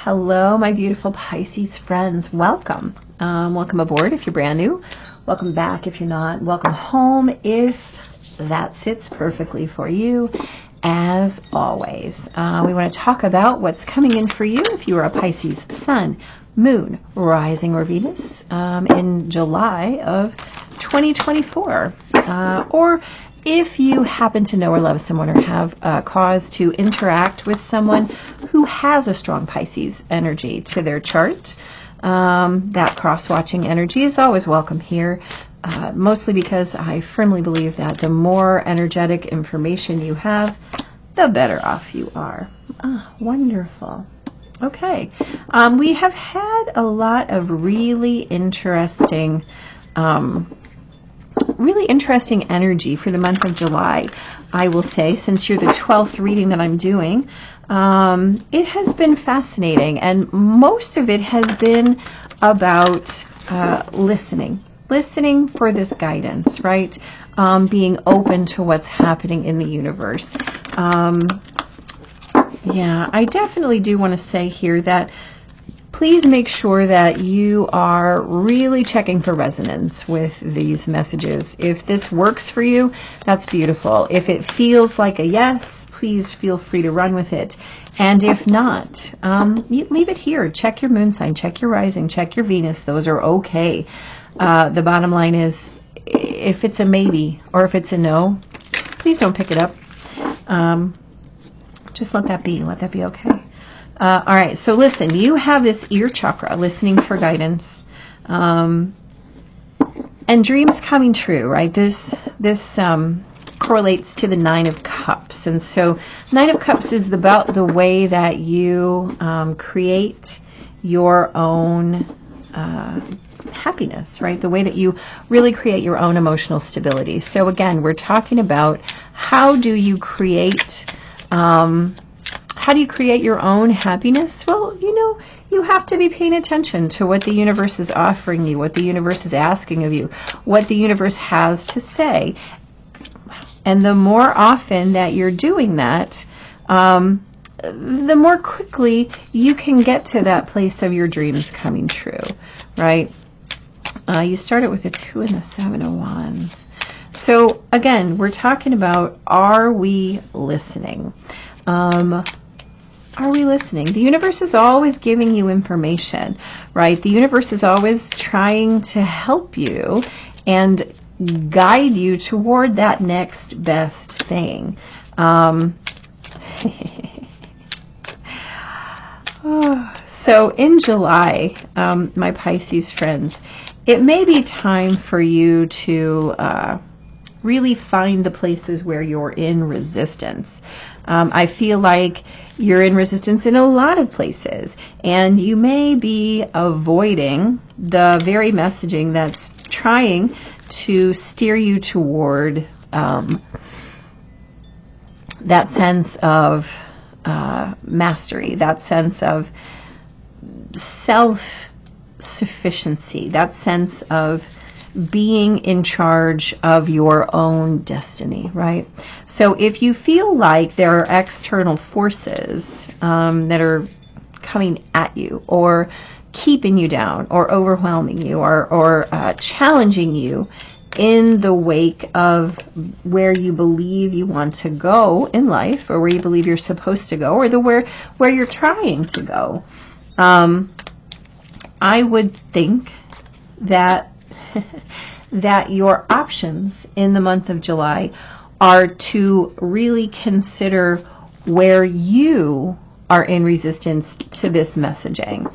Hello, my beautiful Pisces friends. Welcome. Welcome aboard if you're brand new. Welcome back if you're not. Welcome home if that sits perfectly for you. As always, we want to talk about what's coming in for you if you are a Pisces sun, moon, rising, or Venus in July of 2024. Or if you happen to know or love someone or have a cause to interact with someone who has a strong Pisces energy to their chart, that cross-watching energy is always welcome here, mostly because I firmly believe that the more energetic information you have, the better off you are. Wonderful. Okay. We have had a lot of really interesting energy for the month of July, I will say, since you're the 12th reading that I'm doing. It has been fascinating, and most of it has been about listening for this guidance, right? Being open to what's happening in the universe. Yeah, I definitely do want to say here that please make sure that you are really checking for resonance with these messages. If this works for you, that's beautiful. If it feels like a yes, please feel free to run with it. And if not, you leave it here. Check your moon sign, check your rising, check your Venus. Those are okay. The bottom line is, if it's a maybe or if it's a no, please don't pick it up. Just let that be. Let that be okay. All right, so listen, you have this ear chakra, listening for guidance, and dreams coming true, right? This correlates to the Nine of Cups, and so Nine of Cups is about the way that you create your own happiness, right? The way that you really create your own emotional stability. So again, we're talking about how do you create your own happiness? Well, you have to be paying attention to what the universe is offering you, what the universe is asking of you, what the universe has to say. And the more often that you're doing that, the more quickly you can get to that place of your dreams coming true, right? You start it with a 2 and the 7 of Wands. So again, we're talking about, are we listening? Are we listening? The universe is always giving you information, right? The universe is always trying to help you and guide you toward that next best thing. So in July, my Pisces friends, it may be time for you to really find the places where you're in resistance. I feel like you're in resistance in a lot of places, and you may be avoiding the very messaging that's trying to steer you toward that sense of mastery, that sense of self-sufficiency, that sense of being in charge of your own destiny, right? So if you feel like there are external forces that are coming at you or keeping you down or overwhelming you or challenging you in the wake of where you believe you want to go in life, or where you believe you're supposed to go, or where you're trying to go, I would think that that your options in the month of July are to really consider where you are in resistance to this messaging.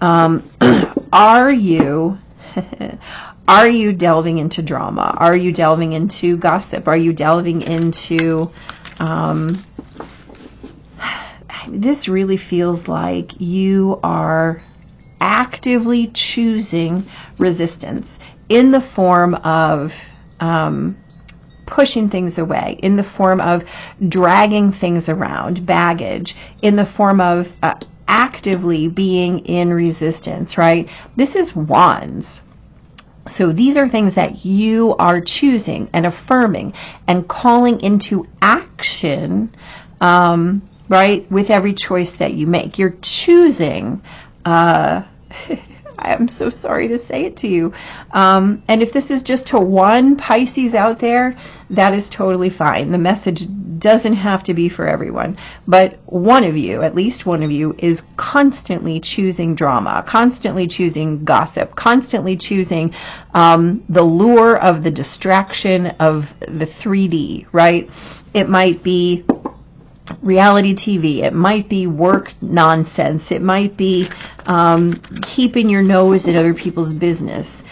Are you delving into drama? Are you delving into gossip? Are you delving into this really feels like you are actively choosing resistance in the form of pushing things away, in the form of dragging things around, baggage, in the form of actively being in resistance, right? This is Wands. So these are things that you are choosing and affirming and calling into action right? With every choice that you make, you're choosing, I'm so sorry to say it to you. And if this is just to one Pisces out there, that is totally fine. The message doesn't have to be for everyone. But one of you, at least one of you, is constantly choosing drama, constantly choosing gossip, constantly choosing the lure of the distraction of the 3D, right? It might be reality TV, it might be work nonsense, it might be keeping your nose in other people's business.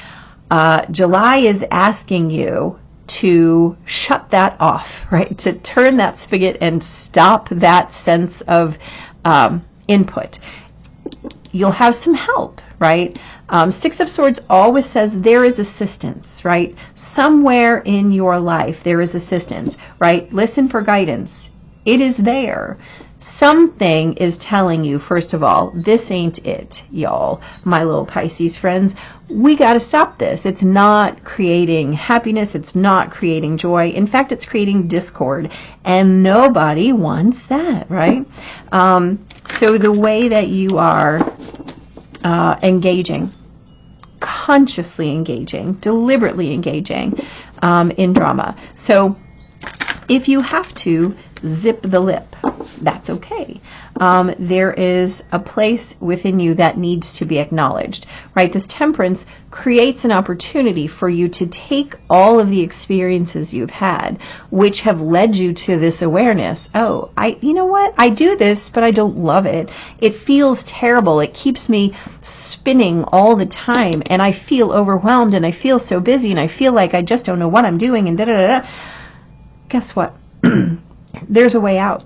July is asking you to shut that off, right? To turn that spigot and stop that sense of input. You'll have some help, right? Six of Swords always says there is assistance, right? Somewhere in your life there is assistance, right? Listen for guidance. It is there. Something is telling you, first of all, this ain't it, y'all, my little Pisces friends. We got to stop this. It's not creating happiness. It's not creating joy. In fact, it's creating discord. And nobody wants that, right? So the way that you are engaging, consciously engaging, deliberately engaging in drama. So if you have to zip the lip, that's okay. There is a place within you that needs to be acknowledged, right? This Temperance creates an opportunity for you to take all of the experiences you've had, which have led you to this awareness. Oh, you know what? I do this, but I don't love it. It feels terrible. It keeps me spinning all the time, and I feel overwhelmed, and I feel so busy, and I feel like I just don't know what I'm doing, and da-da-da-da. Guess what? There's a way out.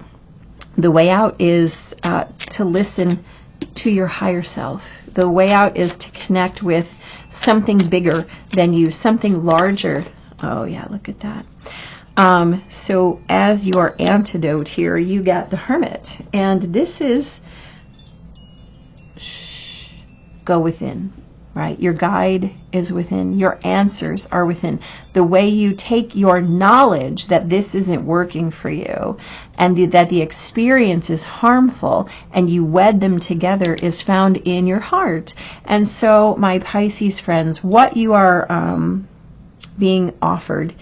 The way out is to listen to your higher self. The way out is to connect with something bigger than you, something larger. Oh yeah, look at that. So as your antidote here, you got the Hermit. And this is go within. Right? Your guide is within. Your answers are within. The way you take your knowledge that this isn't working for you and that the experience is harmful and you wed them together is found in your heart. And so, my Pisces friends, what you are being offered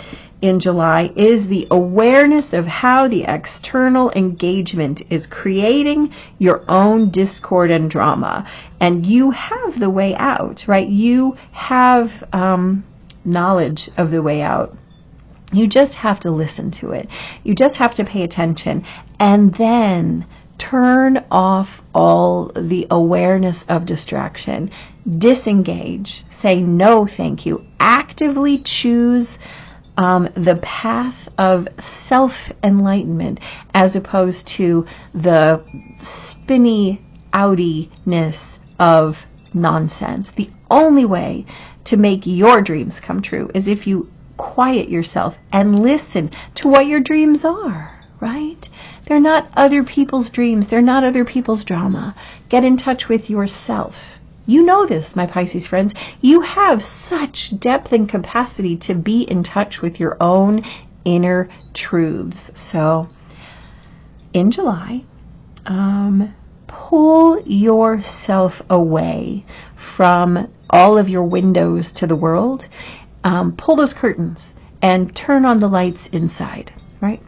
in July is the awareness of how the external engagement is creating your own discord and drama. And you have the way out, right? You have knowledge of the way out. You just have to listen to it. You just have to pay attention and then turn off all the awareness of distraction. Disengage. Say no, thank you. Actively choose the path of self-enlightenment as opposed to the spinny outiness of nonsense. The only way to make your dreams come true is if you quiet yourself and listen to what your dreams are, right? They're not other people's dreams. They're not other people's drama. Get in touch with yourself. You know this, my Pisces friends. You have such depth and capacity to be in touch with your own inner truths. So, in July, pull yourself away from all of your windows to the world. Pull those curtains and turn on the lights inside, right?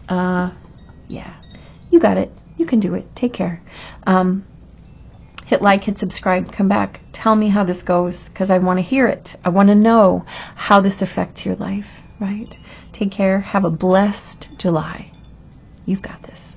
Yeah, you got it. You can do it. Take care. Hit like, hit subscribe, come back. Tell me how this goes because I want to hear it. I want to know how this affects your life, right? Take care. Have a blessed July. You've got this.